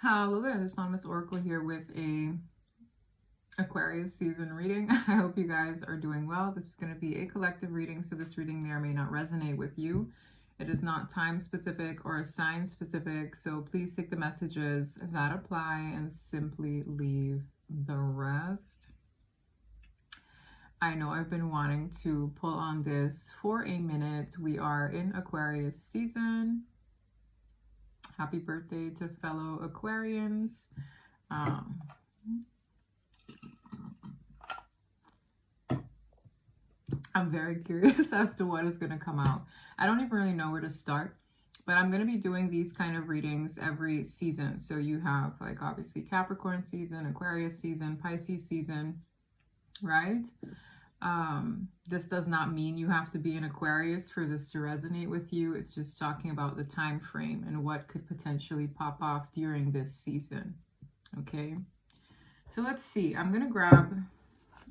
Hello there, this is Miss Oracle here with a Aquarius season reading. I hope you guys are doing well. This is going to be a collective reading, so this reading may or may not resonate with you. It is not time specific or sign specific, so please take the messages that apply and simply leave the rest. I know I've been wanting to pull on this for a minute. We are in Aquarius season. Happy birthday to fellow Aquarians. I'm very curious as to what is going to come out. I don't even really know where to start, but I'm going to be doing these kind of readings every season. So you have like obviously Capricorn season, Aquarius season, Pisces season, right? This does not mean you have to be an Aquarius for this to resonate with you. It's just talking about the time frame and what could potentially pop off during this season. Okay, so let's see. I'm gonna grab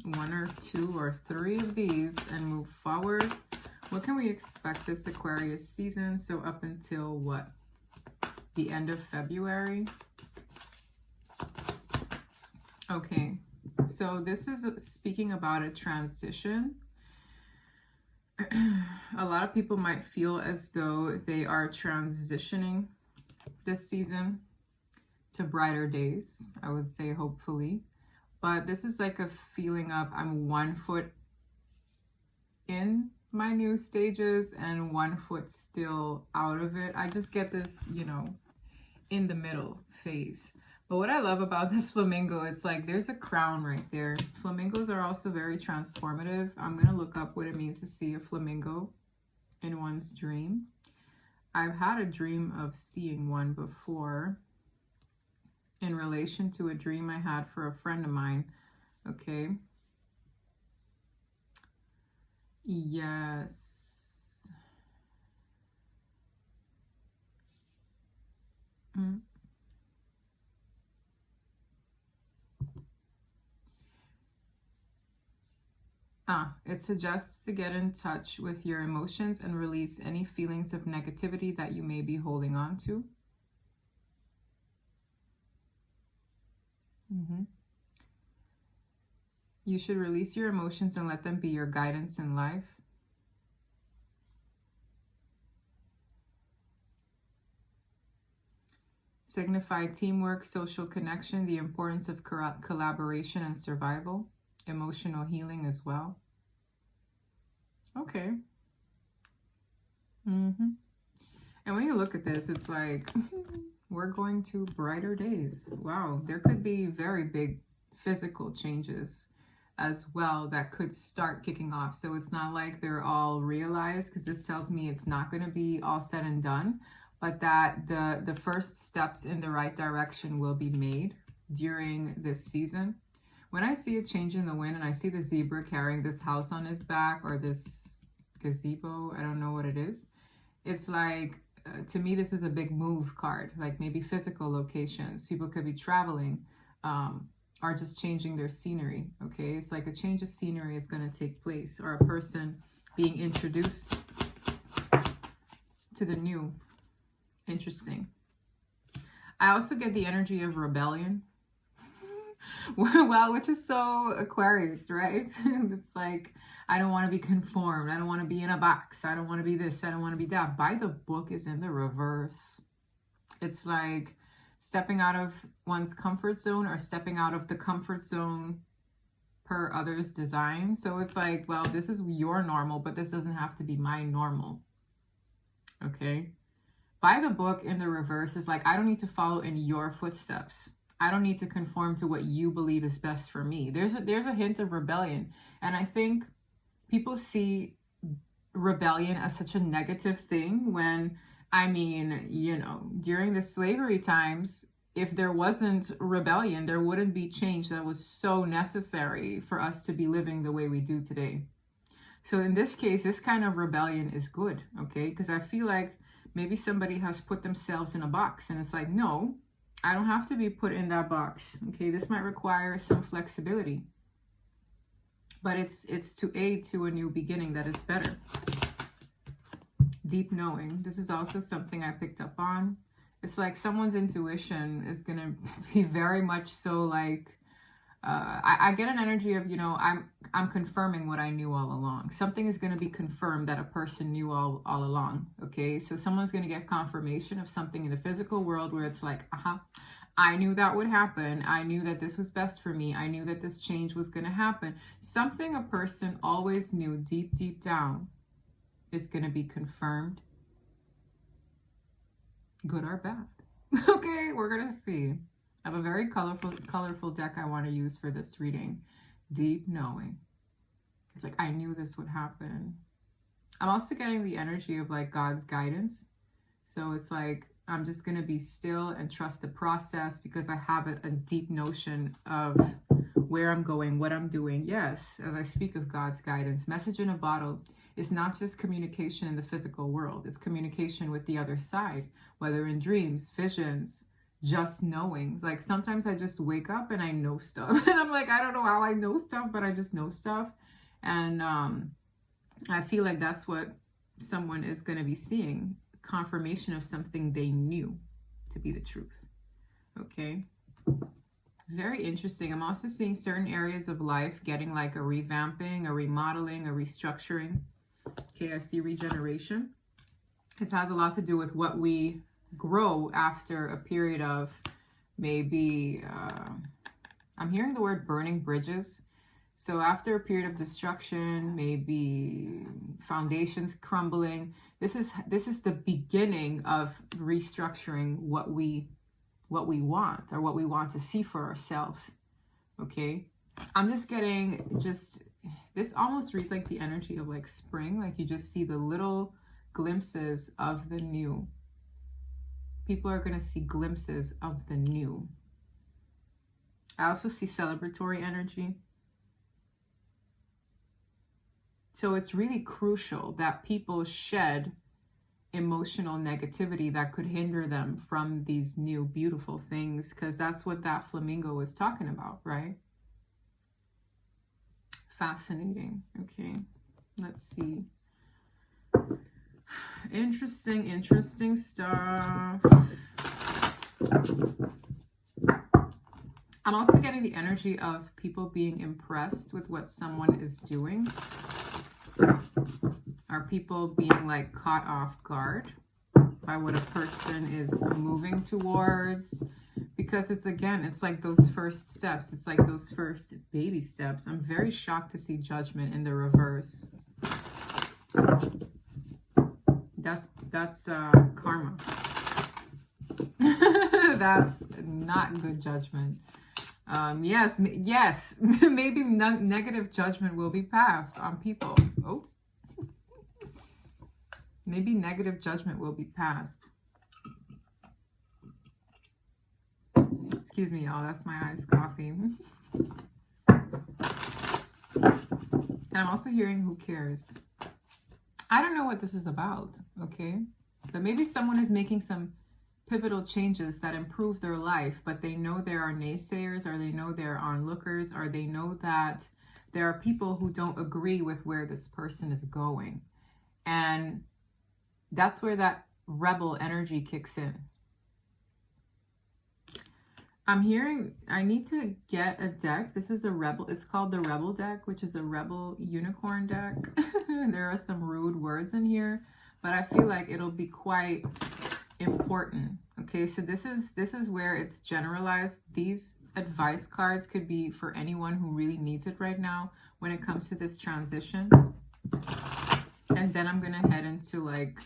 one or two or three of these and move forward. What can we expect this Aquarius season? So up until what? The end of February? Okay. So this is speaking about a transition. A lot of people might feel as though they are transitioning this season to brighter days, I would say, hopefully. But this is like a feeling of I'm 1 foot in my new stages and 1 foot still out of it. I just get this, you know, in the middle phase. But what I love about this flamingo, it's like there's a crown right there. Flamingos are also very transformative. I'm going to look up what it means to see a flamingo in one's dream. I've had a dream of seeing one before in relation to a dream I had for a friend of mine. Okay. Yes. It suggests to get in touch with your emotions and release any feelings of negativity that you may be holding on to. You should release your emotions and let them be your guidance in life. Signify teamwork, social connection, the importance of collaboration and survival. Emotional healing as well. Okay. And when you look at this, it's like we're going to brighter days. Wow, there could be very big physical changes as well that could start kicking off. So it's not like they're all realized, because this tells me it's not going to be all said and done, but that the first steps in the right direction will be made during this season. When I see a change in the wind and I see the zebra carrying this house on his back or this gazebo, I don't know what it is. It's like, to me, this is a big move card, like maybe physical locations. People could be traveling or just changing their scenery, okay? It's like a change of scenery is going to take place, or a person being introduced to the new. Interesting. I also get the energy of rebellion. Well, which is so Aquarius, right? It's like, I don't want to be conformed. I don't want to be in a box. I don't want to be this. I don't want to be that. By the book is in the reverse. It's like stepping out of one's comfort zone, or stepping out of the comfort zone per others' design. So it's like, well, this is your normal, but this doesn't have to be my normal. Okay? By the book in the reverse is like, I don't need to follow in your footsteps. I don't need to conform to what you believe is best for me. There's a hint of rebellion. And I think people see rebellion as such a negative thing when, I mean, you know, during the slavery times, if there wasn't rebellion, there wouldn't be change that was so necessary for us to be living the way we do today. So in this case, this kind of rebellion is good, okay? Because I feel like maybe somebody has put themselves in a box and it's like, no, I don't have to be put in that box. Okay, this might require some flexibility, but it's to aid to a new beginning that is better. Deep knowing. This is also something I picked up on. It's like someone's intuition is going to be very much so like, I get an energy of, you know, I'm confirming what I knew all along. Something is going to be confirmed that a person knew all along. Okay, so someone's going to get confirmation of something in the physical world where it's like, I knew that would happen. I knew that this was best for me. I knew that this change was going to happen. Something a person always knew deep down is going to be confirmed, good or bad. Okay, we're going to see. I have a very colorful deck I want to use for this reading. Deep knowing. It's like, I knew this would happen. I'm also getting the energy of like God's guidance. So it's like, I'm just going to be still and trust the process because I have a deep notion of where I'm going, what I'm doing. Yes, as I speak of God's guidance, message in a bottle is not just communication in the physical world. It's communication with the other side, whether in dreams, visions, just knowing. Like sometimes I just wake up and I know stuff. And I'm like, I don't know how I know stuff, but I just know stuff. And I feel like that's what someone is going to be seeing. Confirmation of something they knew to be the truth. Okay. Very interesting. I'm also seeing certain areas of life getting like a revamping, a remodeling, a restructuring. Okay, I see regeneration. This has a lot to do with what we grow after a period of maybe, I'm hearing the word burning bridges. So after a period of destruction, maybe foundations crumbling, this is the beginning of restructuring what we want or what we want to see for ourselves. Okay, I'm just getting this almost reads like the energy of like spring, like you just see the little glimpses of the new. People are going to see glimpses of the new. I also see celebratory energy. So it's really crucial that people shed emotional negativity that could hinder them from these new beautiful things, because that's what that flamingo was talking about, right? Fascinating. Okay, let's see. Interesting stuff. I'm also getting the energy of people being impressed with what someone is doing. Are people being like caught off guard by what a person is moving towards? Because it's like those first steps. It's like those first baby steps. I'm very shocked to see judgment in the reverse. That's karma. That's not good judgment. Yes, maybe negative judgment will be passed on people. Oh, maybe negative judgment will be passed. Excuse me, y'all. That's my iced coffee. And I'm also hearing who cares. I don't know what this is about, okay? But maybe someone is making some pivotal changes that improve their life, but they know there are naysayers, or they know there are onlookers, or they know that there are people who don't agree with where this person is going. And that's where that rebel energy kicks in. I'm hearing I need to get a deck. This is a rebel. It's called the Rebel deck, which is a rebel unicorn deck. There are some rude words in here, but I feel like it'll be quite important. Okay, so this is where it's generalized. These advice cards could be for anyone who really needs it right now when it comes to this transition. And then I'm gonna head into like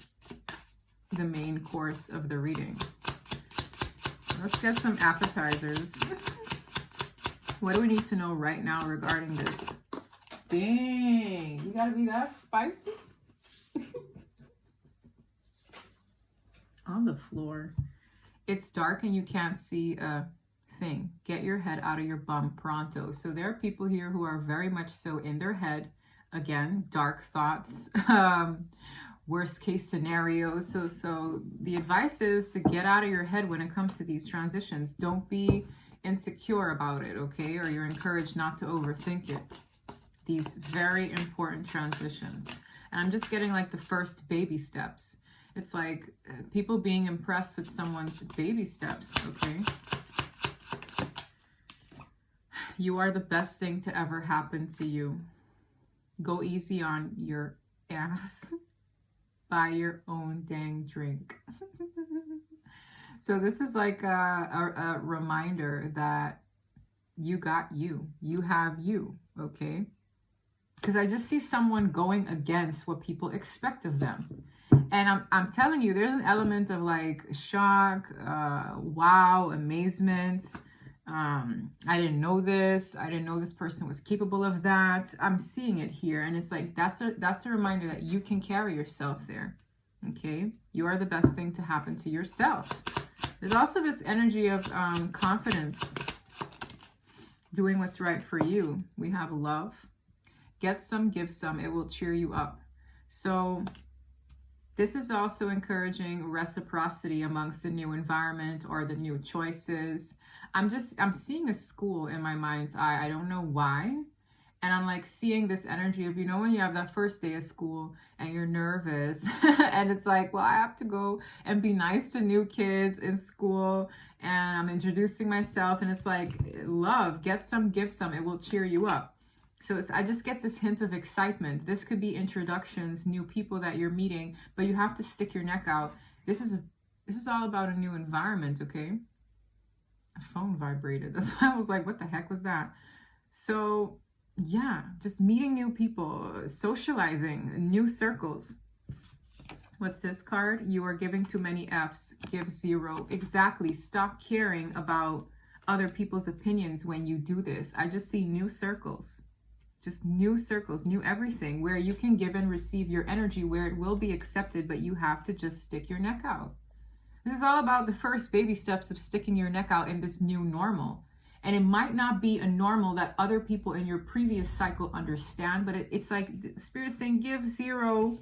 the main course of the reading. Let's get some appetizers. What do we need to know right now regarding this? Dang, you gotta be that spicy? On the floor. It's dark and you can't see a thing. Get your head out of your bum pronto. So there are people here who are very much so in their head. Again, dark thoughts. Worst case scenarios. So the advice is to get out of your head when it comes to these transitions. Don't be insecure about it, okay? Or you're encouraged not to overthink it. These very important transitions. And I'm just getting like the first baby steps. It's like people being impressed with someone's baby steps, okay? You are the best thing to ever happen to you. Go easy on your ass. Buy your own dang drink. So this is like a reminder that you got you. You have you, okay? Because I just see someone going against what people expect of them. And I'm telling you, there's an element of like shock, wow, amazement. I didn't know this. I didn't know this person was capable of that. I'm seeing it here. And it's like, that's a reminder that you can carry yourself there. Okay. You are the best thing to happen to yourself. There's also this energy of confidence, doing what's right for you. We have love. Get some, give some. It will cheer you up. So this is also encouraging reciprocity amongst the new environment or the new choices. I'm seeing a school in my mind's eye. I don't know why. And I'm like seeing this energy of, you know, when you have that first day of school and you're nervous and it's like, well, I have to go and be nice to new kids in school and I'm introducing myself and it's like, love, get some, give some, it will cheer you up. So I just get this hint of excitement. This could be introductions, new people that you're meeting, but you have to stick your neck out. This is all about a new environment, okay? A phone vibrated. That's why I was like, what the heck was that? So yeah, just meeting new people, socializing, new circles. What's this card? You are giving too many F's. Give 0. Exactly. Stop caring about other people's opinions when you do this. I just see new circles. Just new circles, new everything, where you can give and receive your energy, where it will be accepted, but you have to just stick your neck out. This is all about the first baby steps of sticking your neck out in this new normal. And it might not be a normal that other people in your previous cycle understand, but it's like the Spirit is saying, give 0.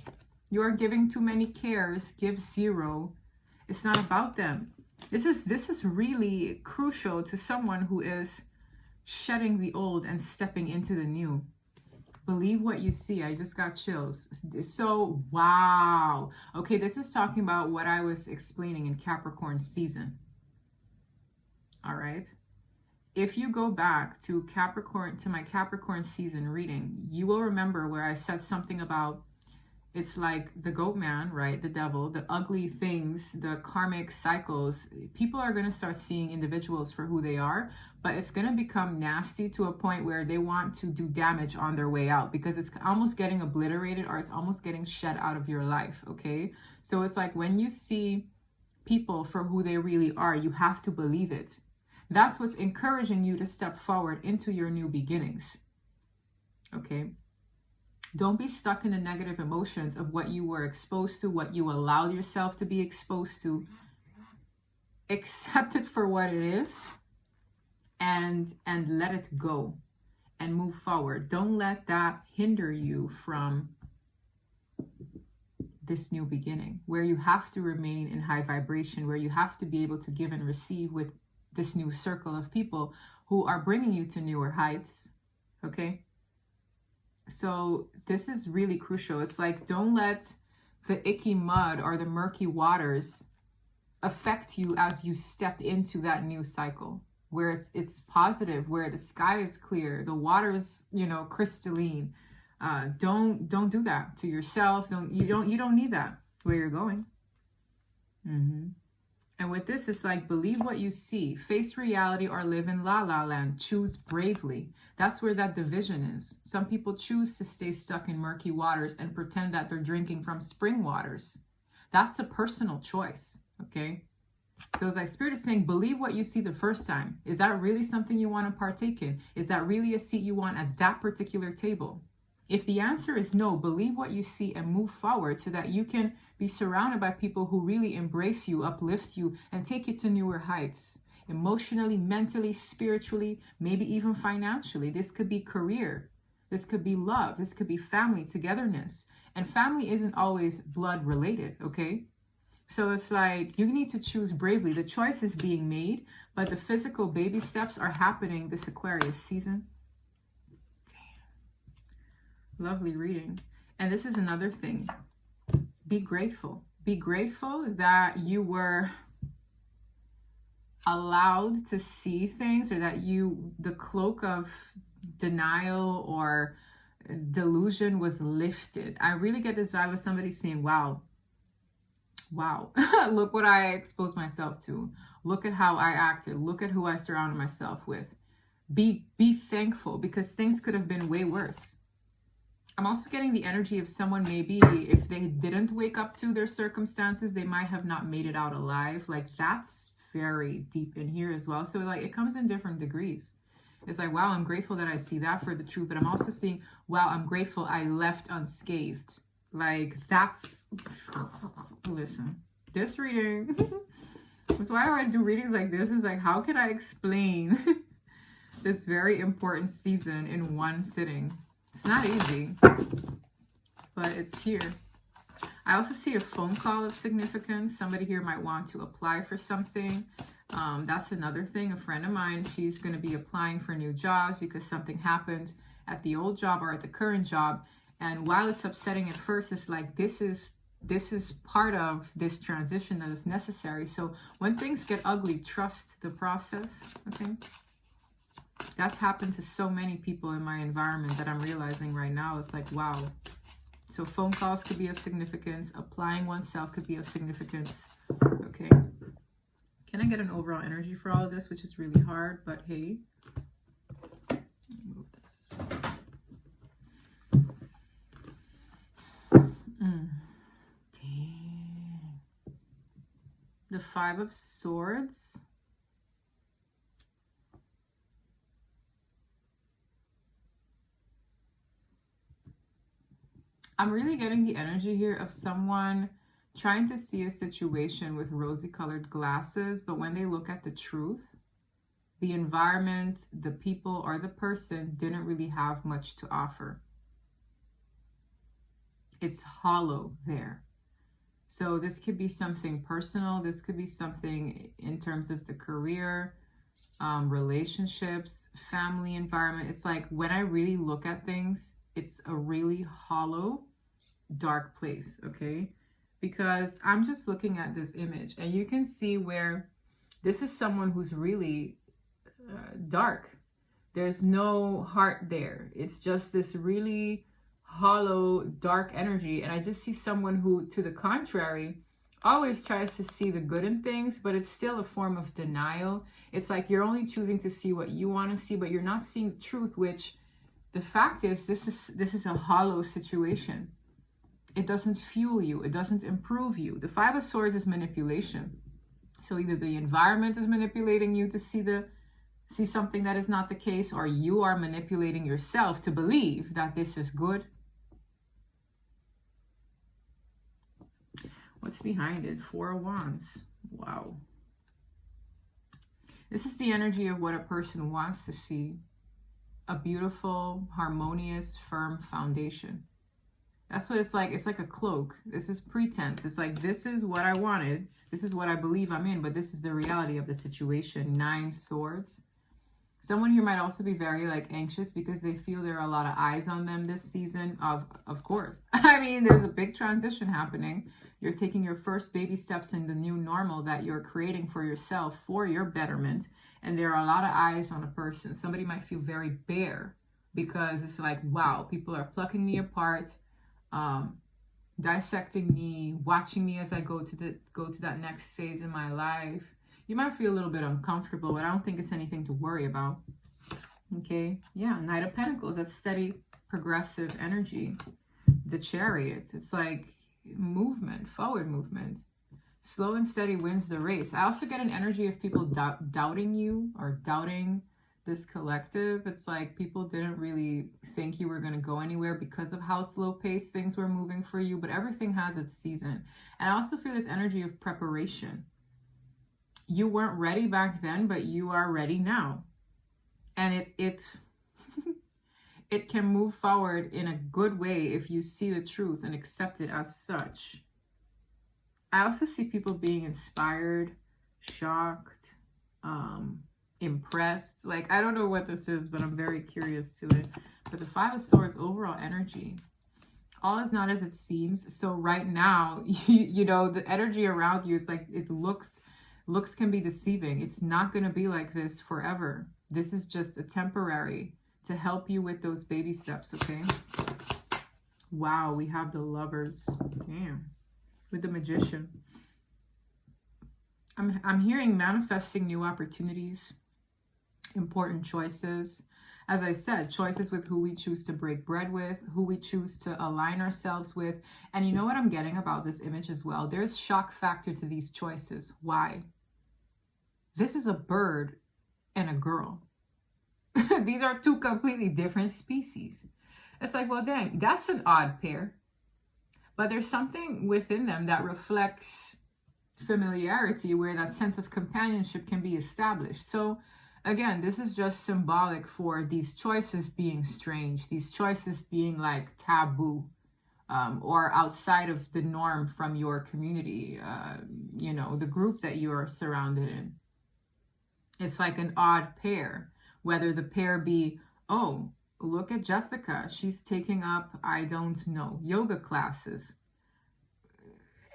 You are giving too many cares. Give 0. It's not about them. This is really crucial to someone who is shedding the old and stepping into the new. Believe what you see. I just got chills. So, wow. Okay, this is talking about what I was explaining in Capricorn season. All right. If you go back to my Capricorn season reading, you will remember where I said something about it's like the goat man, right? The devil, the ugly things, the karmic cycles. People are going to start seeing individuals for who they are, but it's going to become nasty to a point where they want to do damage on their way out because it's almost getting obliterated or it's almost getting shed out of your life, okay? So it's like when you see people for who they really are, you have to believe it. That's what's encouraging you to step forward into your new beginnings, okay? Don't be stuck in the negative emotions of what you were exposed to, what you allowed yourself to be exposed to. Accept it for what it is and let it go and move forward. Don't let that hinder you from this new beginning where you have to remain in high vibration, where you have to be able to give and receive with this new circle of people who are bringing you to newer heights, okay? So this is really crucial. It's like, don't let the icky mud or the murky waters affect you as you step into that new cycle where it's positive, where the sky is clear, the water is, crystalline. Don't do that to yourself. You don't need that where you're going. And with this, it's like, believe what you see, face reality, or live in la la land. Choose bravely. That's where that division is. Some people choose to stay stuck in murky waters and pretend that they're drinking from spring waters. That's a personal choice, okay? So it's like Spirit is saying, believe what you see the first time. Is that really something you want to partake in? Is that really a seat you want at that particular table? If the answer is no, believe what you see and move forward so that you can be surrounded by people who really embrace you, uplift you, and take you to newer heights. Emotionally, mentally, spiritually, maybe even financially. This could be career. This could be love. This could be family, togetherness. And family isn't always blood related, okay? So it's like, you need to choose bravely. The choice is being made, but the physical baby steps are happening this Aquarius season. Lovely reading. And this is another thing. Be grateful. be grateful that you were allowed to see things, or that the cloak of denial or delusion was lifted. I really get this vibe of somebody saying, wow, look what I exposed myself to. Look at how I acted. Look at who I surrounded myself with. Be thankful, because things could have been way worse. I'm also getting the energy of someone, maybe if they didn't wake up to their circumstances, they might have not made it out alive. Like, that's very deep in here as well. So like, it comes in different degrees. It's like, wow, I'm grateful that I see that for the truth, but I'm also seeing, wow, I'm grateful I left unscathed. Like, that's, listen, this reading, that's why I do readings like this, is like, how can I explain this very important season in one sitting? It's not easy, but it's here. I also see a phone call of significance. Somebody here might want to apply for something. That's another thing. A friend of mine, she's going to be applying for new jobs because something happened at the old job or at the current job. And while it's upsetting at first, it's like, this is part of this transition that is necessary. So when things get ugly, trust the process, okay? That's happened to so many people in my environment that I'm realizing right now. It's like, wow. So phone calls could be of significance. Applying oneself could be of significance. Okay. Can I get an overall energy for all of this, which is really hard, but hey. Let me move this. Dang. The Five of Swords. I'm really getting the energy here of someone trying to see a situation with rosy colored glasses, but when they look at the truth, the environment, the people, or the person didn't really have much to offer. It's hollow there. So this could be something personal. This could be something in terms of the career, relationships, family environment. It's like, when I really look at things, it's a really hollow, dark place, okay? Because I'm just looking at this image, and you can see where this is someone who's really dark. There's no heart there. It's just this really hollow, dark energy. And I just see someone who, to the contrary, always tries to see the good in things, but it's still a form of denial. It's like you're only choosing to see what you want to see, but you're not seeing the truth, which the fact is, this is a hollow situation. It doesn't fuel you. It doesn't improve you. The Five of Swords is manipulation. So either the environment is manipulating you to see something that is not the case, or you are manipulating yourself to believe that this is good. What's behind it? Four of Wands. Wow. This is the energy of what a person wants to see. A beautiful, harmonious, firm foundation. That's what it's like. It's like a cloak. This is pretense. It's like, this is what I wanted. This is what I believe I'm in, but this is the reality of the situation. 9 Swords. Someone here might also be very anxious because they feel there are a lot of eyes on them this season. Of course. I mean, there's a big transition happening. You're taking your first baby steps in the new normal that you're creating for yourself, for your betterment. And there are a lot of eyes on a person. Somebody might feel very bare because it's like, wow, people are plucking me apart, dissecting me, watching me as I go to that next phase in my life. You might feel a little bit uncomfortable, but I don't think it's anything to worry about. Okay, yeah, Knight of Pentacles, that's steady, progressive energy. The Chariot, it's like movement, forward movement. Slow and steady wins the race. I also get an energy of people doubting you or doubting this collective. It's like people didn't really think you were going to go anywhere because of how slow paced things were moving for you, but everything has its season. And I also feel this energy of preparation. You weren't ready back then, but you are ready now. And it can move forward in a good way if you see the truth and accept it as such. I also see people being inspired, shocked, impressed. Like, I don't know what this is, but I'm very curious to it. But the Five of Swords, overall energy. All is not as it seems. So right now, you know, the energy around you, it's like it looks can be deceiving. It's not going to be like this forever. This is just a temporary to help you with those baby steps, okay? Wow, we have the Lovers. Damn. With the Magician. I'm hearing manifesting new opportunities, important choices. As I said, choices with who we choose to break bread with, who we choose to align ourselves with. And you know what I'm getting about this image as well? There's shock factor to these choices. Why? This is a bird and a girl. These are two completely different species. It's like, well, dang, that's an odd pair. But there's something within them that reflects familiarity, where that sense of companionship can be established. So again, this is just symbolic for these choices being strange, these choices being like taboo, or outside of the norm from your community, you know, the group that you're surrounded in. It's like an odd pair, whether the pair be, oh, look at Jessica, she's taking up, I don't know, yoga classes.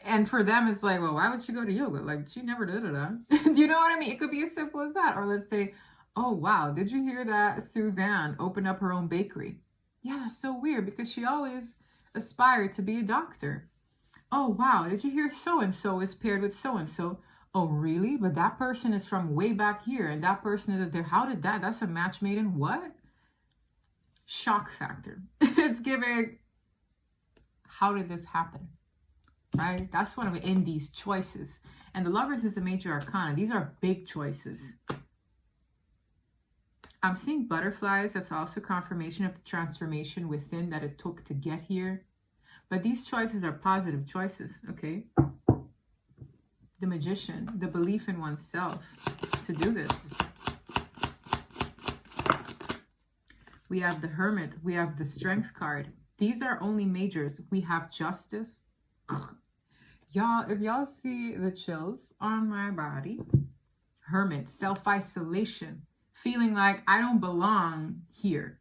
And for them, it's like, well, why would she go to yoga? Like, she never did it. Do you know what I mean? It could be as simple as that. Or let's say, oh, wow, did you hear that Suzanne opened up her own bakery? Yeah, that's so weird because she always aspired to be a doctor. Oh, wow, did you hear so-and-so is paired with so-and-so? Oh, really? But that person is from way back here, and that person is there. How did that? That's a match made in what? Shock factor. It's giving, how did this happen? Right? That's what I'm in these choices. And the Lovers is a major arcana. These are big choices. I'm seeing butterflies. That's also confirmation of the transformation within that it took to get here. But these choices are positive choices, okay? The Magician, the belief in oneself to do this. We have the Hermit. We have the Strength card. These are only majors. We have Justice. Y'all, if y'all see the chills on my body, Hermit, self-isolation, feeling like I don't belong here,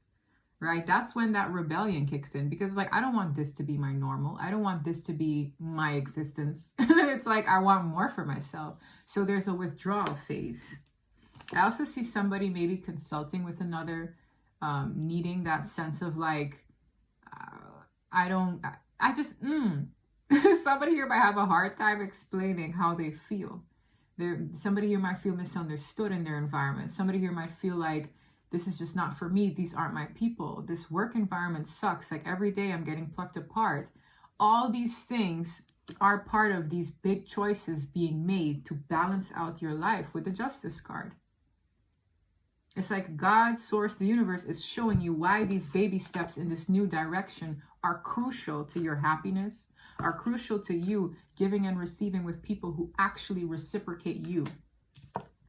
right? That's when that rebellion kicks in, because it's like, I don't want this to be my normal. I don't want this to be my existence. It's like, I want more for myself. So there's a withdrawal phase. I also see somebody maybe consulting with another, needing that sense of like, somebody here might have a hard time explaining how they feel. Somebody here might feel misunderstood in their environment. Somebody here might feel like, this is just not for me. These aren't my people. This work environment sucks. Like every day I'm getting plucked apart. All these things are part of these big choices being made to balance out your life with the Justice card. It's like God, source, the universe is showing you why these baby steps in this new direction are crucial to your happiness, are crucial to you giving and receiving with people who actually reciprocate you.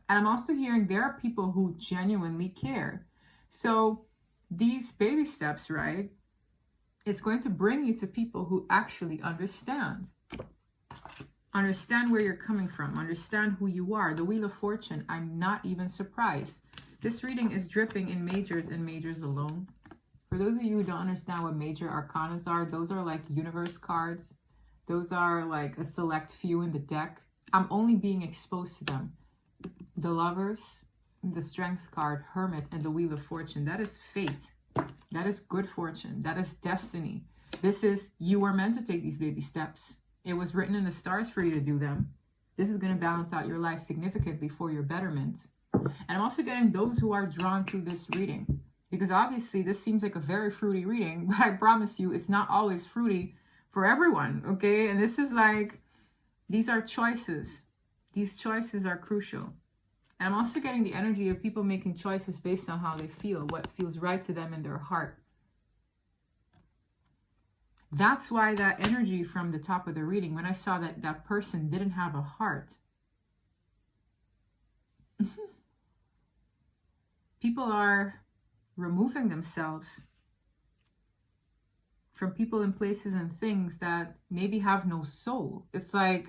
And I'm also hearing there are people who genuinely care. So these baby steps, right? It's going to bring you to people who actually understand. Understand where you're coming from. Understand who you are. The Wheel of Fortune, I'm not even surprised. This reading is dripping in majors and majors alone. For those of you who don't understand what major arcanas are, those are like universe cards. Those are like a select few in the deck. I'm only being exposed to them. The Lovers, the Strength card, Hermit, and the Wheel of Fortune. That is fate. That is good fortune. That is destiny. This is, you were meant to take these baby steps. It was written in the stars for you to do them. This is going to balance out your life significantly for your betterment. And I'm also getting those who are drawn to this reading. Because obviously this seems like a very fruity reading. But I promise you, it's not always fruity for everyone, okay? And this is like, these are choices. These choices are crucial. And I'm also getting the energy of people making choices based on how they feel, what feels right to them in their heart. That's why that energy from the top of the reading, when I saw that that person didn't have a heart. People are removing themselves from people and places and things that maybe have no soul. It's like,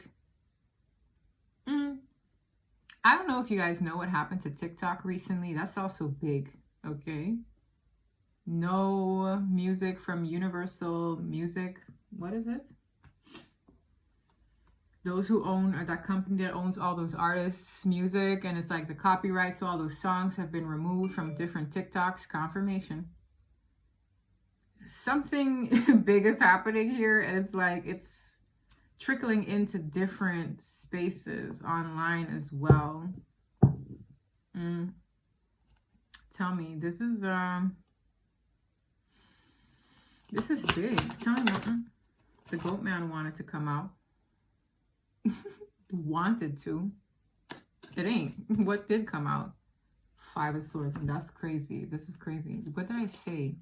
I don't know if you guys know what happened to TikTok recently. That's also big, okay? no music from Universal Music. What is it? Those who own, or that company that owns all those artists' music, and it's like the copyright to all those songs have been removed from different TikToks. Confirmation. Something big is happening here, and it's like it's trickling into different spaces online as well. Tell me, this is big. Tell me what the goat man wanted to come out. Wanted to. It ain't. What did come out? 5 of Swords, and that's crazy. This is crazy. What did I say?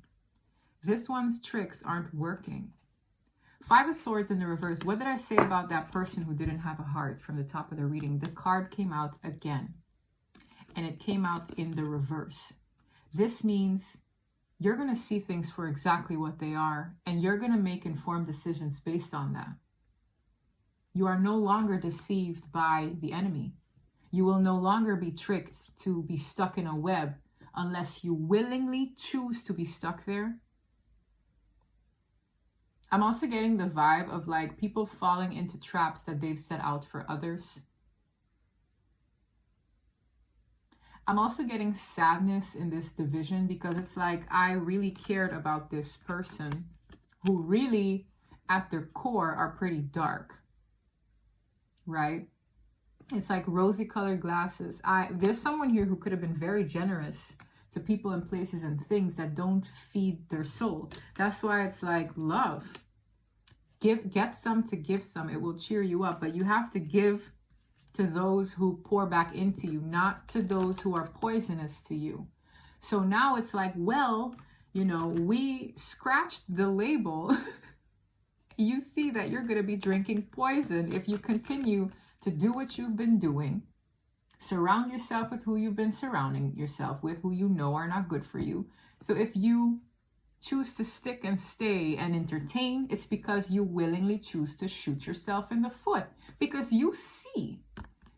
This one's tricks aren't working. 5 of Swords in the reverse. What did I say about that person who didn't have a heart from the top of the reading? The card came out again, and it came out in the reverse. This means you're going to see things for exactly what they are, and you're going to make informed decisions based on that. You are no longer deceived by the enemy. You will no longer be tricked to be stuck in a web unless you willingly choose to be stuck there. I'm also getting the vibe of like people falling into traps that they've set out for others. I'm also getting sadness in this division because it's like I really cared about this person who really at their core are pretty dark, right? It's like rosy colored glasses. There's someone here who could have been very generous to people and places and things that don't feed their soul. That's why it's like love. Get some to give some. It will cheer you up, but you have to give to those who pour back into you, not to those who are poisonous to you. So now it's like, well, you know, we scratched the label. You see that you're going to be drinking poison if you continue to do what you've been doing. Surround yourself with who you've been surrounding yourself with, who you know are not good for you. So if you choose to stick and stay and entertain, it's because you willingly choose to shoot yourself in the foot. Because you see,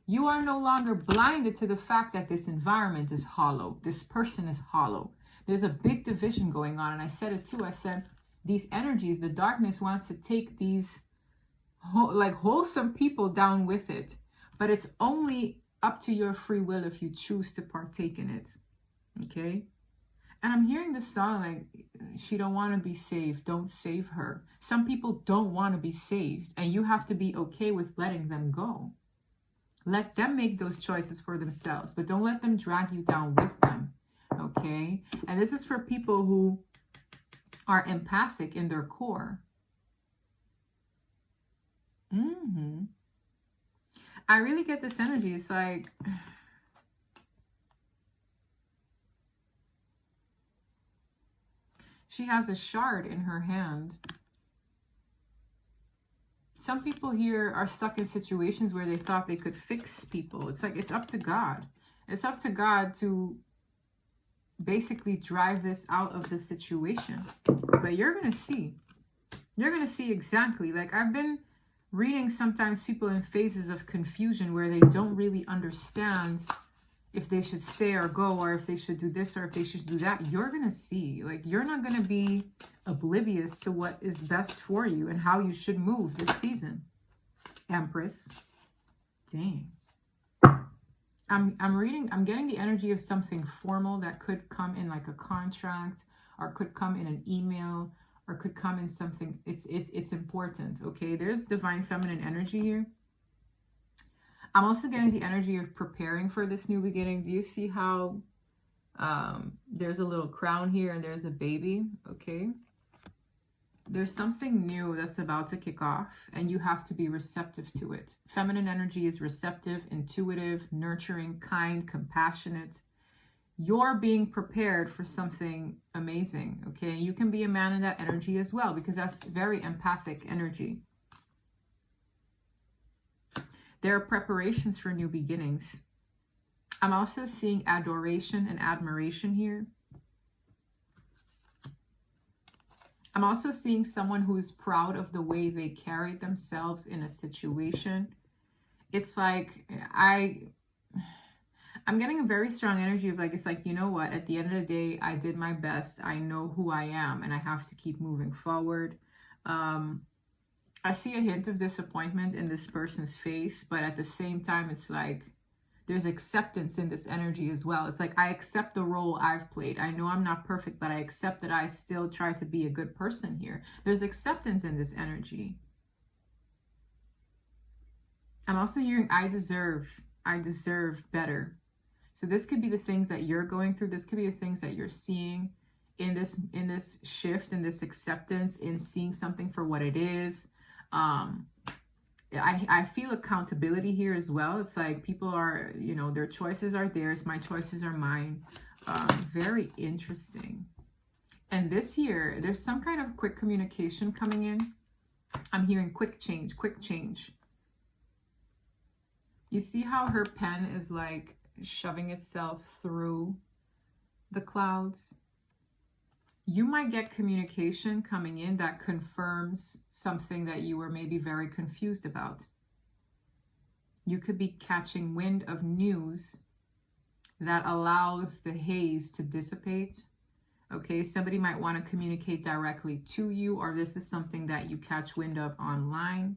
you are no longer blinded to the fact that this environment is hollow. This person is hollow. There's a big division going on. And I said it too. I said, these energies, the darkness wants to take these like wholesome people down with it. But it's only up to your free will if you choose to partake in it. Okay? And I'm hearing this song like, she don't want to be saved. Don't save her. Some people don't want to be saved. And you have to be okay with letting them go. Let them make those choices for themselves. But don't let them drag you down with them. Okay? And this is for people who are empathic in their core. I really get this energy. It's like... she has a shard in her hand. Some people here are stuck in situations where they thought they could fix people. It's like, it's up to God. It's up to God to basically drive this out of the situation. But you're going to see. You're going to see exactly. Like, I've been reading sometimes people in phases of confusion where they don't really understand if they should stay or go, or if they should do this or if they should do that. You're going to see. Like, you're not going to be oblivious to what is best for you and how you should move this season. Empress. Dang. I'm getting the energy of something formal that could come in like a contract, or could come in an email, or could come in something. It's important, okay? There's divine feminine energy here. I'm also getting the energy of preparing for this new beginning. Do you see how there's a little crown here and there's a baby? Okay. There's something new that's about to kick off, and you have to be receptive to it. Feminine energy is receptive, intuitive, nurturing, kind, compassionate. You're being prepared for something amazing, okay? You can be a man in that energy as well, because that's very empathic energy. There are preparations for new beginnings. I'm also seeing adoration and admiration here. I'm also seeing someone who's proud of the way they carried themselves in a situation. It's like, I I'm getting a very strong energy of like, it's like, you know what, at the end of the day, I did my best. I know who I am and I have to keep moving forward. I see a hint of disappointment in this person's face, but at the same time, it's like there's acceptance in this energy as well. It's like, I accept the role I've played. I know I'm not perfect, but I accept that I still try to be a good person here. There's acceptance in this energy. I'm also hearing, I deserve better. So this could be the things that you're going through. This could be the things that you're seeing in this shift, in this acceptance, in seeing something for what it is. I feel accountability here as well. It's like people are, you know, their choices are theirs. My choices are mine. Very interesting. And this here, there's some kind of quick communication coming in. I'm hearing quick change, quick change. You see how her pen is like shoving itself through the clouds? You might get communication coming in that confirms something that you were maybe very confused about. You could be catching wind of news that allows the haze to dissipate. Okay, somebody might want to communicate directly to you, or this is something that you catch wind of online.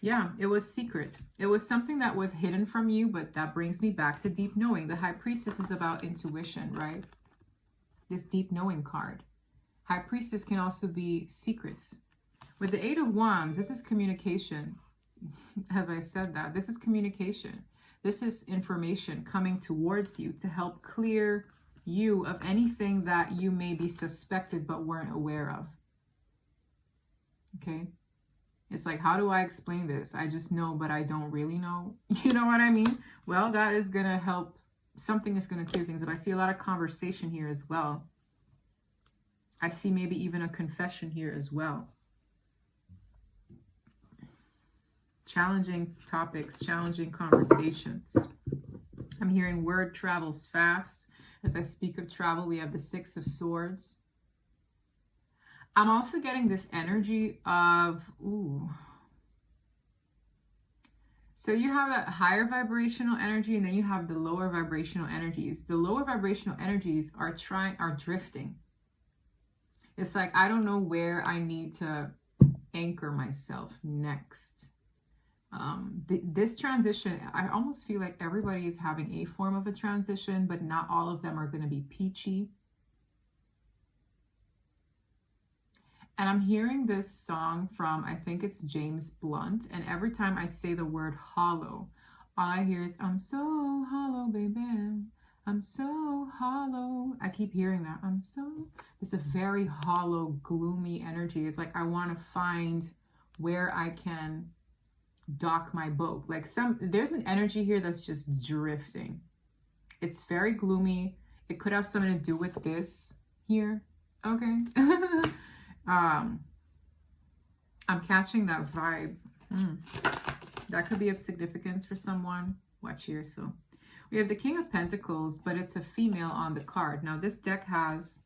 Yeah, it was secret. It was something that was hidden from you, but that brings me back to deep knowing. The High Priestess is about intuition, right? This deep knowing card. High Priestess can also be secrets. With the Eight of Wands, this is communication. As I said that, this is communication. This is information coming towards you to help clear you of anything that you may be suspected but weren't aware of. Okay? It's like, how do I explain this? I just know, but I don't really know. You know what I mean? Well, that is going to help. Something is going to clear things up. I see a lot of conversation here as well. I see maybe even a confession here as well. Challenging topics, challenging conversations. I'm hearing word travels fast. As I speak of travel, we have the Six of Swords. I'm also getting this energy of, ooh. So you have that higher vibrational energy, and then you have the lower vibrational energies. The lower vibrational energies are drifting. It's like, I don't know where I need to anchor myself next. This transition, I almost feel like everybody is having a form of a transition, but not all of them are going to be peachy. And I'm hearing this song from, I think it's James Blunt. And every time I say the word hollow, all I hear is, I'm so hollow, baby. I'm so hollow. I keep hearing that. It's a very hollow, gloomy energy. It's like, I want to find where I can dock my boat. Like there's an energy here that's just drifting. It's very gloomy. It could have something to do with this here. Okay. I'm catching that vibe. That could be of significance for someone. Watch here. So we have the King of Pentacles, but it's a female on the card. Now this deck has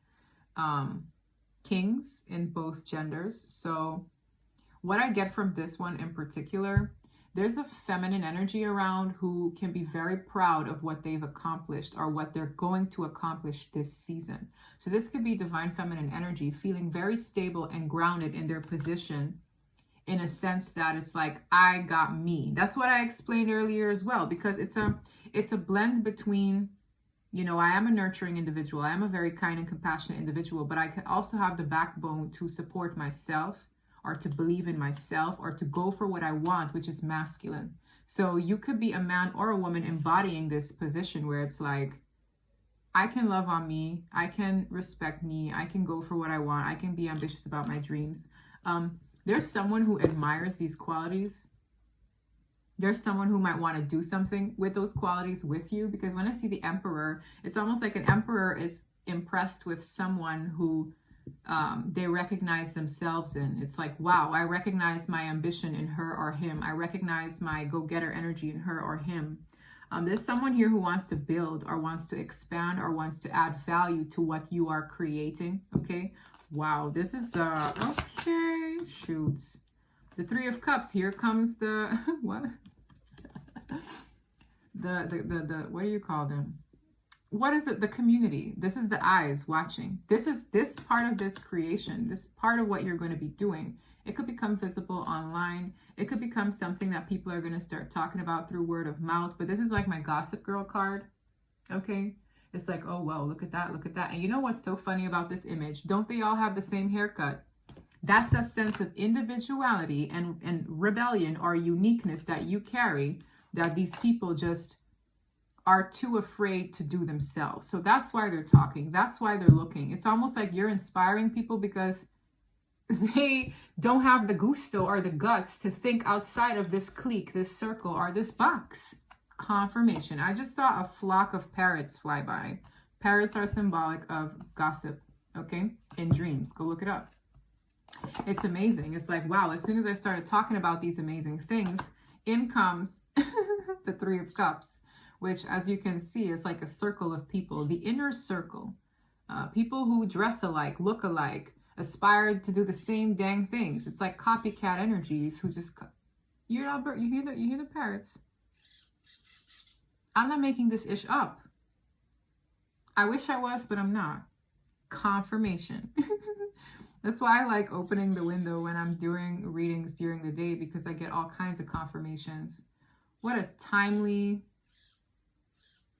kings in both genders. So what I get from this one in particular, there's a feminine energy around who can be very proud of what they've accomplished or what they're going to accomplish this season. So this could be divine feminine energy, feeling very stable and grounded in their position, in a sense that it's like, I got me. That's what I explained earlier as well, because it's a blend between, you know, I am a nurturing individual. I am a very kind and compassionate individual, but I can also have the backbone to support myself, or to believe in myself, or to go for what I want, which is masculine. So you could be a man or a woman embodying this position where it's like, I can love on me, I can respect me, I can go for what I want, I can be ambitious about my dreams. There's someone who admires these qualities. There's someone who might want to do something with those qualities with you, because when I see the Emperor, it's almost like an emperor is impressed with someone who they recognize themselves in. It's like, wow, I recognize my ambition in her or him. I recognize my go-getter energy in her or him. There's someone here who wants to build or wants to expand or wants to add value to what you are creating. Okay. Wow. This is, okay. Shoots. The Three of Cups. Here comes the what? the what do you call them? What is it? The community. This is the eyes watching. This is this part of this creation. This part of what you're going to be doing. It could become visible online. It could become something that people are going to start talking about through word of mouth. But this is like my Gossip Girl card. Okay. It's like, oh, well, look at that. Look at that. And you know what's so funny about this image? Don't they all have the same haircut? That's a sense of individuality and rebellion or uniqueness that you carry that these people just are too afraid to do themselves. So that's why they're talking. That's why they're looking. It's almost like you're inspiring people because they don't have the gusto or the guts to think outside of this clique, this circle, or this box. Confirmation. I just saw a flock of parrots fly by. Parrots are symbolic of gossip, okay? In dreams. Go look it up. It's amazing. It's like, wow, as soon as I started talking about these amazing things, in comes the Three of Cups, which, as you can see, is like a circle of people. The inner circle. People who dress alike, look alike, aspire to do the same dang things. It's like copycat energies who just... You hear the parrots. I'm not making this ish up. I wish I was, but I'm not. Confirmation. That's why I like opening the window when I'm doing readings during the day, because I get all kinds of confirmations. What a timely...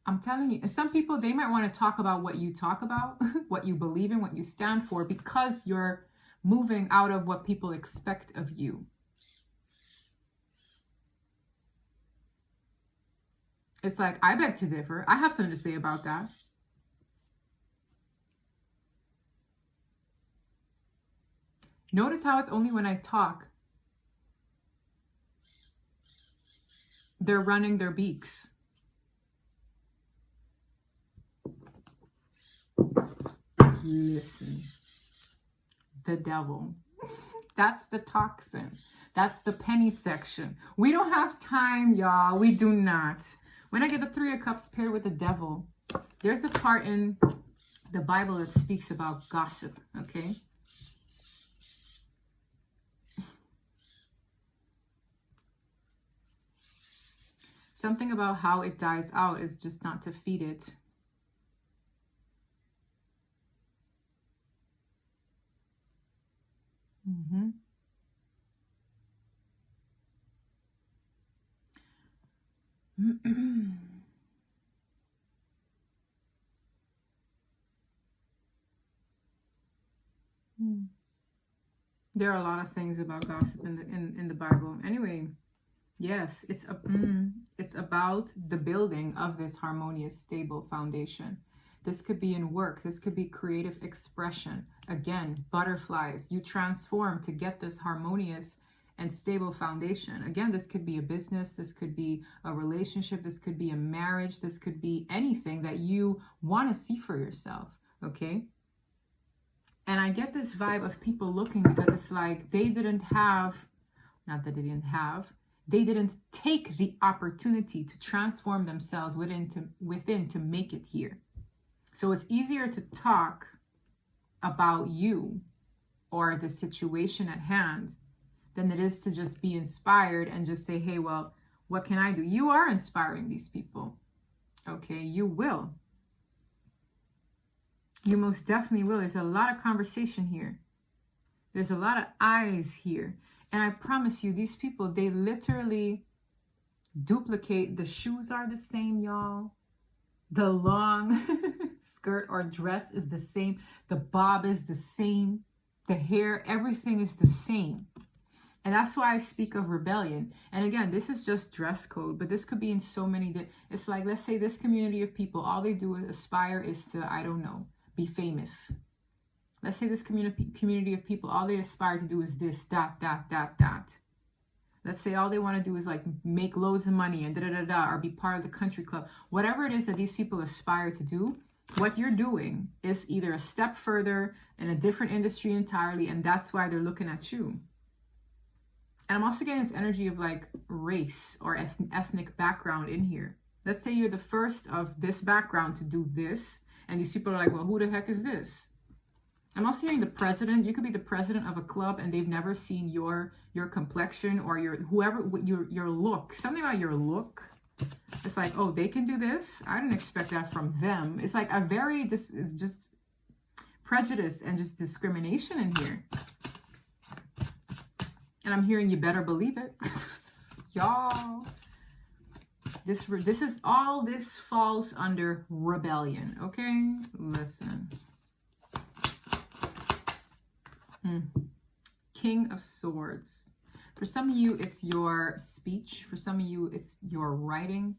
I'm telling you, and some people, they might want to talk about what you talk about, what you believe in, what you stand for, because you're moving out of what people expect of you. It's like, I beg to differ. I have something to say about that. Notice how it's only when I talk, they're running their beaks. Listen, the devil. That's the toxin. That's the penny section. We don't have time, y'all. We do not. When I get the Three of Cups paired with the devil, there's a part in the Bible that speaks about gossip, okay? Something about how it dies out is just not to feed it. Mm-hmm. There are a lot of things about gossip in the Bible. Anyway, yes, it's about the building of this harmonious, stable foundation. This could be in work. This could be creative expression. Again, butterflies. You transform to get this harmonious and stable foundation. Again, this could be a business. This could be a relationship. This could be a marriage. This could be anything that you want to see for yourself. Okay? And I get this vibe of people looking because it's like they didn't have, not that they didn't have, they didn't take the opportunity to transform themselves within to make it here. So it's easier to talk about you or the situation at hand than it is to just be inspired and just say, hey, well, what can I do? You are inspiring these people. Okay, you will. You most definitely will. There's a lot of conversation here. There's a lot of eyes here. And I promise you, these people, they literally duplicate. The shoes are the same, y'all. The long skirt or dress is the same. The bob is the same. The hair, everything is the same. And that's why I speak of rebellion. And again, this is just dress code, but this could be in so many. It's like, let's say this community of people, all they do is aspire is to, I don't know, be famous. Let's say this community of people, all they aspire to do is this, that. Let's say all they want to do is like make loads of money and or be part of the country club. Whatever it is that these people aspire to do, what you're doing is either a step further in a different industry entirely, and that's why they're looking at you. And I'm also getting this energy of like race or ethnic background in here. Let's say you're the first of this background to do this, and these people are like, well, who the heck is this? I'm also hearing the president. You could be the president of a club and they've never seen your your complexion or your whoever, your look, something about your look. It's like, oh, they can do this. I didn't expect that from them. It's like this is just prejudice and just discrimination in here. And I'm hearing you better believe it. Y'all. This falls under rebellion, okay? Listen. King of Swords. For some of you, it's your speech. For some of you, it's your writing.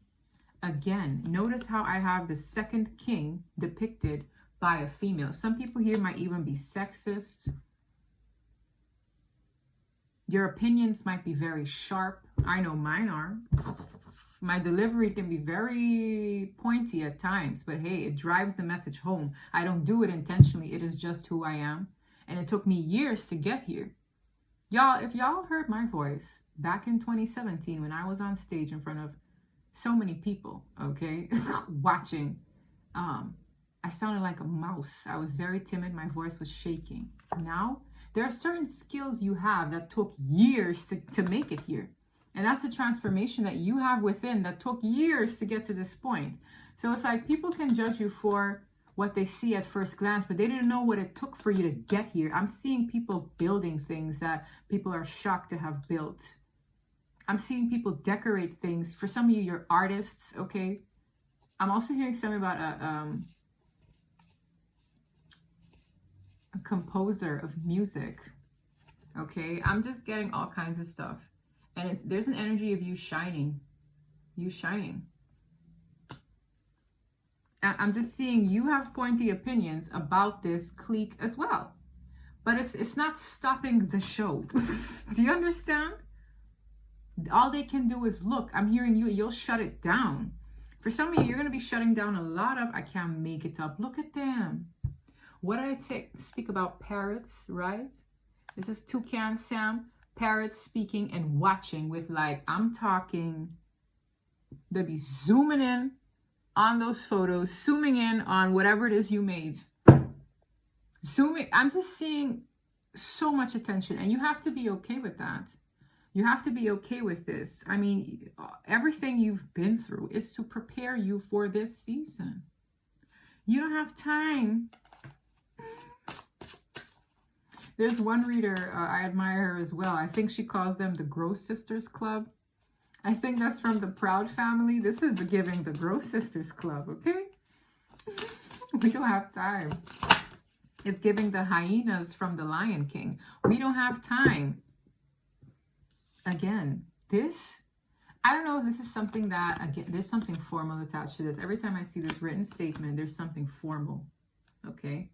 Again, notice how I have the second king depicted by a female. Some people here might even be sexist. Your opinions might be very sharp. I know mine are. My delivery can be very pointy at times, but hey, it drives the message home. I don't do it intentionally. It is just who I am. And it took me years to get here. Y'all, if y'all heard my voice back in 2017 when I was on stage in front of so many people, okay, watching, I sounded like a mouse. I was very timid. My voice was shaking. Now, there are certain skills you have that took years to make it here. And that's the transformation that you have within that took years to get to this point. So it's like people can judge you for what they see at first glance, but they didn't know what it took for you to get here. I'm seeing people building things that people are shocked to have built. I'm seeing people decorate things. For some of you, you're artists, okay? I'm also hearing something about a composer of music, okay? I'm just getting all kinds of stuff. And there's an energy of you shining. You shining. I'm just seeing you have pointy opinions about this clique as well. But it's not stopping the show. Do you understand? All they can do is look. I'm hearing you'll shut it down. For some of you, you're going to be shutting down a lot of, I can't make it up. Look at them. What did I speak about? Parrots, right? This is Toucan Sam. Parrots speaking and watching with, like, I'm talking, they'll be zooming in on those photos, zooming in on whatever it is you made. Zooming, I'm just seeing so much attention, and you have to be okay with that. You have to be okay with this. I mean, everything you've been through is to prepare you for this season. You don't have time. There's one reader, I admire her as well. I think she calls them the Gross Sisters Club. I think that's from the Proud family. This is the giving the Gross Sisters Club, okay? We don't have time. It's giving the hyenas from the Lion King. We don't have time. Again, this, I don't know if this is something that, again, there's something formal attached to this. Every time I see this written statement, there's something formal, okay?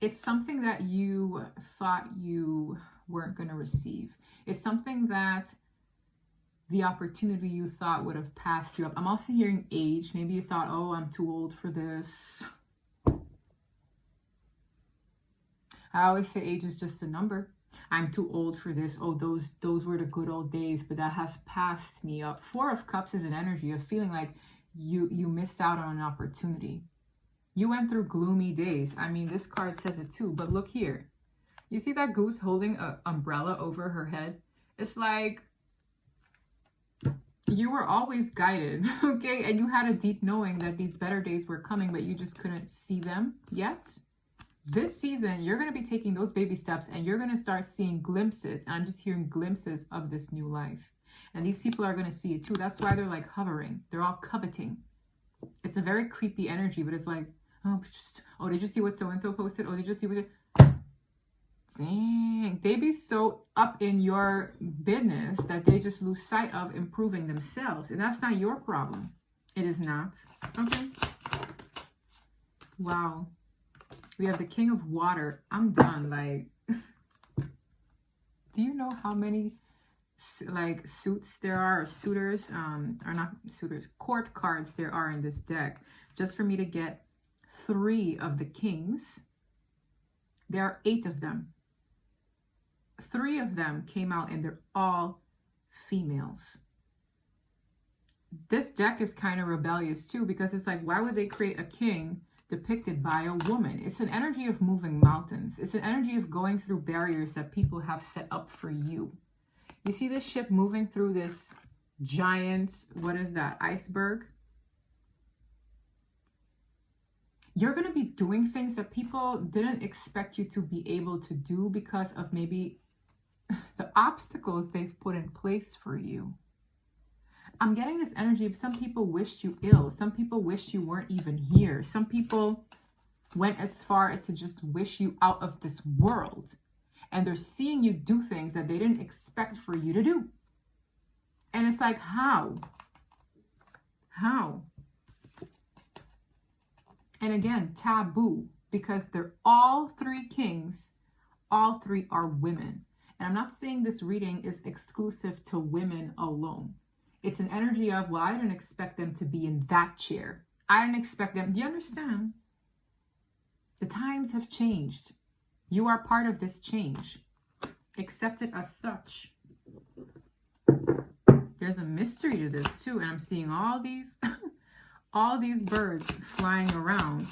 It's something that you thought you weren't going to receive. It's something that the opportunity you thought would have passed you up. I'm also hearing age. Maybe you thought, oh, I'm too old for this. I always say age is just a number. I'm too old for this. Oh, those were the good old days, but that has passed me up. Four of Cups is an energy of feeling like you missed out on an opportunity. You went through gloomy days. I mean, this card says it too, but look here. You see that goose holding an umbrella over her head? It's like you were always guided, okay? And you had a deep knowing that these better days were coming, but you just couldn't see them yet. This season, you're going to be taking those baby steps and you're going to start seeing glimpses. And I'm just hearing glimpses of this new life. And these people are going to see it too. That's why they're like hovering. They're all coveting. It's a very creepy energy, but it's like, oh, did you see what so-and-so posted? Oh, did you see what dang, they be so up in your business that they just lose sight of improving themselves. And that's not your problem. It is not. Okay. Wow. We have the King of Water. I'm done. Like, do you know how many like suits there are, or suitors, or not suitors, court cards there are in this deck? Just for me to get 3 of the kings, there are 8 of them. 3 of them came out and they're all females. This deck is kind of rebellious too, because it's like, why would they create a king depicted by a woman. It's an energy of moving mountains. It's an energy of going through barriers that people have set up for you. You see this ship moving through this giant, what is that, iceberg? You're going to be doing things that people didn't expect you to be able to do because of maybe the obstacles they've put in place for you. I'm getting this energy of some people wished you ill. Some people wished you weren't even here. Some people went as far as to just wish you out of this world. And they're seeing you do things that they didn't expect for you to do. And it's like, how? How? And again, taboo, because they're all three kings. All three are women. And I'm not saying this reading is exclusive to women alone. It's an energy of, well, I didn't expect them to be in that chair. I didn't expect them. Do you understand? The times have changed. You are part of this change. Accept it as such. There's a mystery to this too. And I'm seeing all these, all these birds flying around,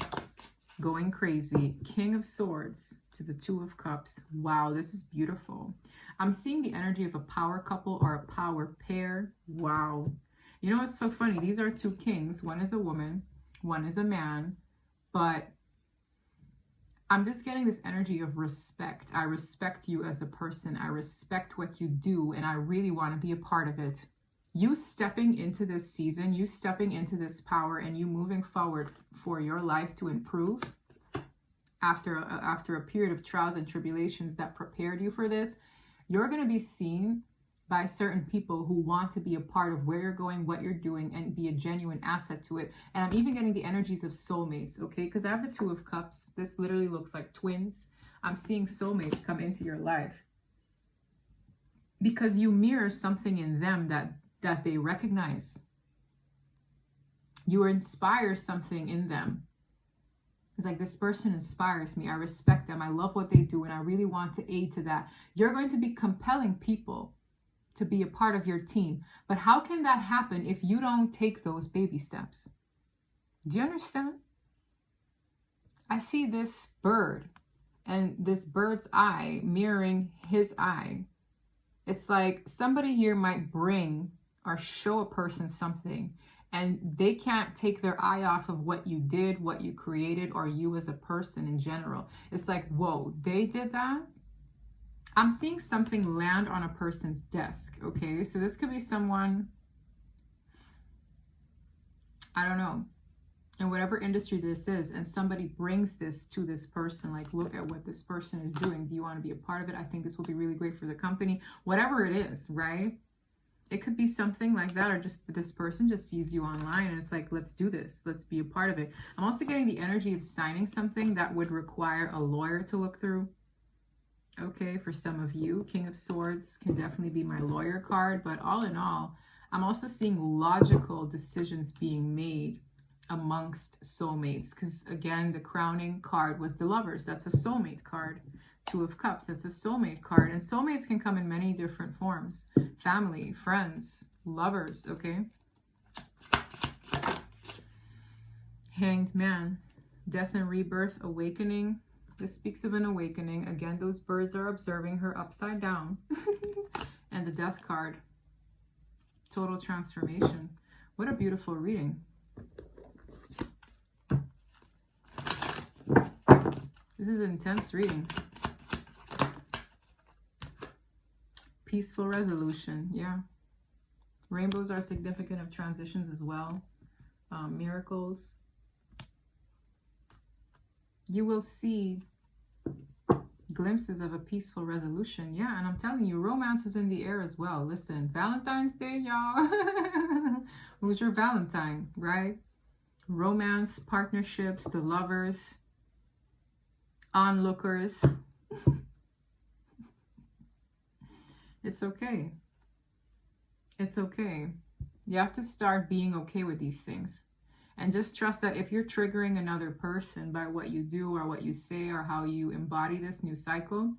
going crazy. King of Swords to the Two of Cups. Wow, this is beautiful. I'm seeing the energy of a power couple or a power pair. Wow. You know what's so funny? These are two kings. One is a woman, one is a man. But I'm just getting this energy of respect. I respect you as a person. I respect what you do, and I really want to be a part of it. You stepping into this season, you stepping into this power, and you moving forward for your life to improve after a period of trials and tribulations that prepared you for this. You're going to be seen by certain people who want to be a part of where you're going, what you're doing, and be a genuine asset to it. And I'm even getting the energies of soulmates, okay? Because I have the Two of Cups. This literally looks like twins. I'm seeing soulmates come into your life because you mirror something in them that they recognize. You inspire something in them. It's like, this person inspires me. I respect them. I love what they do. And I really want to aid to that. You're going to be compelling people to be a part of your team. But how can that happen if you don't take those baby steps? Do you understand? I see this bird and this bird's eye mirroring his eye. It's like somebody here might bring or show a person something, and they can't take their eye off of what you did, what you created, or you as a person in general. It's like, whoa, they did that? I'm seeing something land on a person's desk, okay? So this could be someone, I don't know, in whatever industry this is, and somebody brings this to this person, like, look at what this person is doing. Do you want to be a part of it? I think this will be really great for the company. Whatever it is, right? It could be something like that, or just this person just sees you online and it's like, let's do this. Let's be a part of it. I'm also getting the energy of signing something that would require a lawyer to look through. Okay, for some of you, King of Swords can definitely be my lawyer card. But all in all, I'm also seeing logical decisions being made amongst soulmates. Because again, the crowning card was the Lovers. That's a soulmate card. Two of Cups, that's a soulmate card. And soulmates can come in many different forms. Family, friends, lovers, okay? Hanged Man, death and rebirth, awakening. This speaks of an awakening. Again, those birds are observing her upside down. And the Death card, total transformation. What a beautiful reading. This is an intense reading. Peaceful resolution, yeah. Rainbows are significant of transitions as well. Miracles. You will see glimpses of a peaceful resolution. Yeah, and I'm telling you, romance is in the air as well. Listen, Valentine's Day, y'all. Who's your Valentine, right? Romance, partnerships, the lovers, onlookers. It's okay. It's okay. You have to start being okay with these things. And just trust that if you're triggering another person by what you do or what you say or how you embody this new cycle,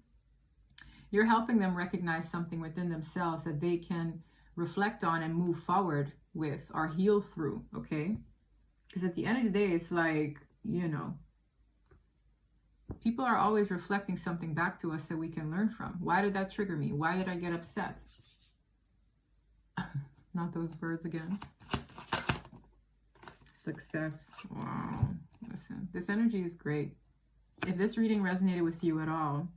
you're helping them recognize something within themselves that they can reflect on and move forward with or heal through, okay? Because at the end of the day, it's like you know, people are always reflecting something back to us that we can learn from. Why did that trigger me? Why did I get upset? Not those birds again. Success. Wow. Listen, this energy is great. If this reading resonated with you at all,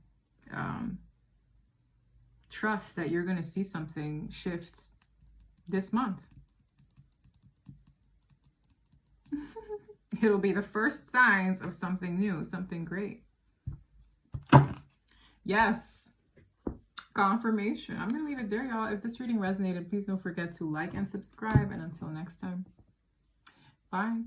trust that you're going to see something shift this month. It'll be the first signs of something new, something great. Yes. Confirmation. I'm going to leave it there, y'all. If this reading resonated, please don't forget to like and subscribe. And until next time, bye.